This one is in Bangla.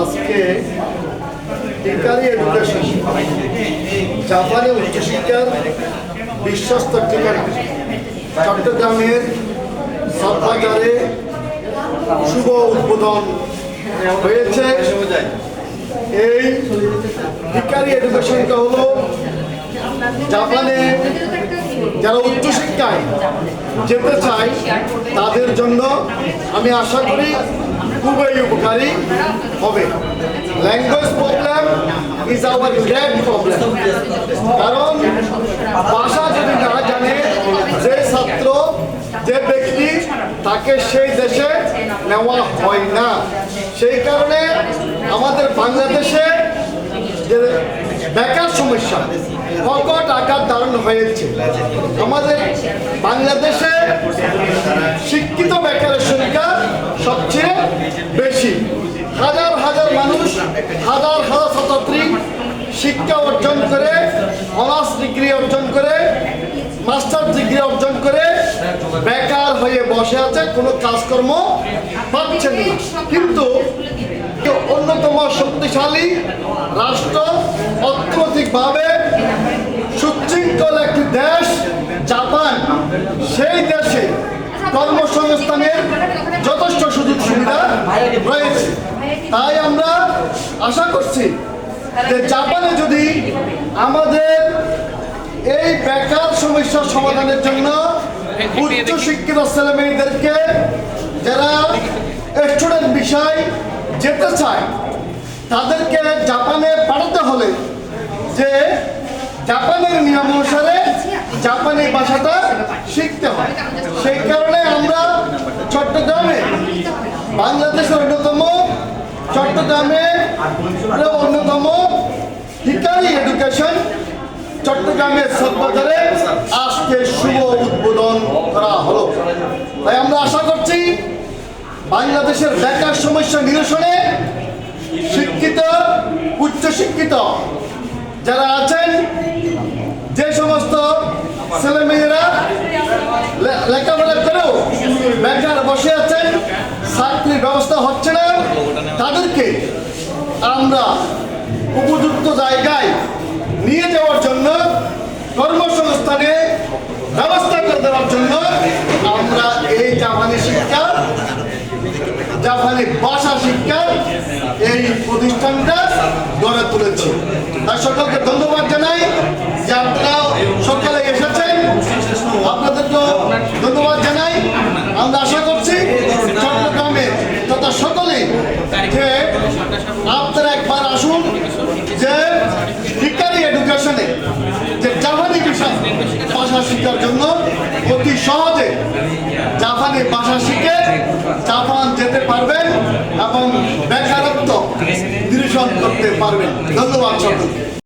আজকে টিকারি এডুকেশন জাপানে উচ্চশিক্ষার বিশ্বস্ত ঠিকানা চট্টগ্রামের সদবাজারে শুভ উদ্বোধন হয়েছে। এই টিকারি এডুকেশনটা হলো জাপানে যারা উচ্চশিক্ষায় যেতে চায় তাদের জন্য আমি আশা করি খুবই উপকারী হবে। Language problem is our great problem. কারণ ভাষা যদি না জানে যে ছাত্র যে ব্যক্তি তাকে সেই দেশে নেওয়া হয় না। সেই কারণে আমাদের বাংলাদেশে যে বেকার সমস্যা প্রকট আকার ধারণ হয়েছে। আমাদের বাংলাদেশে শিক্ষিত বেকারের সংখ্যা সবচেয়ে বেশি। হাজার হাজার মানুষ, হাজার হাজার ছাত্রী শিক্ষা অর্জন করে, অনার্স ডিগ্রি অর্জন করে, মাস্টার ডিগ্রি অর্জন করে বেকার হয়ে বসে আছে, কোনো কাজকর্ম পাচ্ছে না। কিন্তু অন্যতম শক্তিশালী রাষ্ট্র, অর্থনৈতিকভাবে সুশৃঙ্খল একটি দেশ জাপান, সেই দেশে কর্মসংস্থানের যথেষ্ট সুযোগ সুবিধা রয়েছে। তাই আমরা আশা করছি যে জাপানে যদি আমাদের এই বেকার সমস্যার সমাধানের জন্য উচ্চশিক্ষিত ছেলে মেয়েদেরকে যারা স্টুডেন্ট বিষয় যেতে চায় তাদেরকে জাপানে পাঠাতে হলে যে জাপানের নিয়ম অনুসারে জাপানি ভাষাটা শিখতে হয়। সেই কারণে আমরা চট্টগ্রামে বাংলাদেশের অন্যতম হিকারি এডুকেশন চট্টগ্রামের সদবাজারে আজকে শুভ উদ্বোধন করা হলো। তাই আমরা আশা করছি বাংলাদেশের বেকার সমস্যা নিরসনে শিক্ষিত, উচ্চশিক্ষিত যারা আছেন, যে সমস্ত ছেলে মেয়েরা লেখাপড়া করেও বেকার বসে আছেন, চাকরির ব্যবস্থা হচ্ছে না, তাদেরকে আমরা উপযুক্ত জায়গায় নিয়ে যাওয়ার জন্য, কর্মসংস্থানে ব্যবস্থা করে দেওয়ার জন্য আমরা এই জাপানি শিক্ষা, জাপানি ভাষা শিক্ষা এই প্রতিষ্ঠানটা গড়ে তুলেছি। তাই সকলকে ধন্যবাদ জানাই যে আপনারা সকালে এসেছেন, আপনাদেরকেও ধন্যবাদ জানাই। আমরা আশা করছি চট্টগ্রামের তথা সকলেই যে আপনারা একবার আসুন, যে হিকারি এডুকেশনে যে জাপানি ভাষা শিক্ষার জন্য অতি সহজে জাপানি ভাষা শিখে জাপান যেতে পারবেন এবং বেকারত্ব নিরসন করতে পারবেন। ধন্যবাদ সকলকে।